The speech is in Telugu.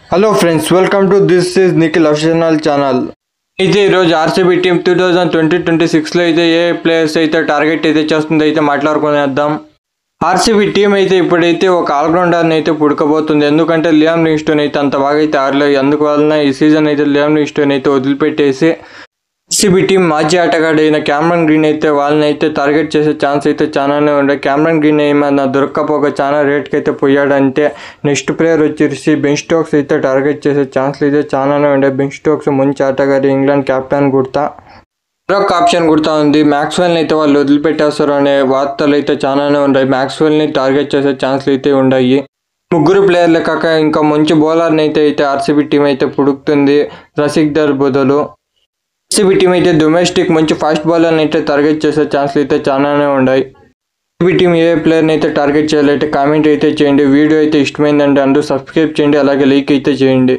Hello friends, welcome to this is Nikhil official channel. అయితే ఈరోజు ఆర్సీబీ టీం 2026లో అయితే ఏ ప్లేయర్స్ అయితే టార్గెట్ అయితే చేస్తుందో అయితే మాట్లాడుకునేద్దాం. ఆర్సీబీ టీం అయితే ఇప్పుడైతే ఒక ఆల్రౌండర్ని అయితే పుడకబోతుంది. ఎందుకంటే లియామ్ లివింగ్స్టోన్ అయితే అంత బాగా అయితే ఆడలేదు. అందువలన ఈ సీజన్ అయితే లియామ్ లివింగ్స్టోన్ అయితే వదిలిపెట్టేసి ఆర్సీబీ టీం మాజీ ఆటగాడైన క్యామరన్ గ్రీన్ అయితే వాళ్ళని అయితే టార్గెట్ చేసే ఛాన్స్ అయితే చాలానే ఉండే. క్యామరన్ గ్రీన్ ఏమన్నా దొరక్కపోక చాలా రేట్కి అయితే పోయాడంటే నెక్స్ట్ ప్లేయర్ వచ్చేసి బెన్ స్టోక్స్ అయితే టార్గెట్ చేసే ఛాన్స్లు అయితే చాలానే ఉండే. బెన్ స్టోక్స్ మంచి ఆటగాడు, ఇంగ్లాండ్ కెప్టెన్ గుర్తా. మరొక ఆప్షన్ గుర్తా ఉంది, మ్యాక్స్వెల్ని అయితే వాళ్ళు వదిలిపెట్టేస్తారు అనే వార్తలు అయితే చాలానే ఉన్నాయి. మ్యాక్స్వెల్ని టార్గెట్ చేసే ఛాన్స్లు అయితే ఉన్నాయి. ముగ్గురు ప్లేయర్లే కాక ఇంకా మంచి బౌలర్ని అయితే ఆర్సీబీ టీం అయితే పుడుకుతుంది రసిక్దర్ బదులు. ఆర్సీబీ టీం అయితే డొమెస్టిక్ మంచి ఫాస్ట్ బౌలర్ని అయితే టార్గెట్ చేసే ఛాన్స్లు అయితే చాలానే ఉన్నాయి. ఆర్సీబీ టీం ఏ ప్లేయర్ని అయితే టార్గెట్ చేయాలంటే కామెంట్ అయితే చేయండి. వీడియో అయితే ఇష్టమైందంటే అందరూ సబ్స్క్రైబ్ చేయండి, అలాగే లైక్ అయితే చేయండి.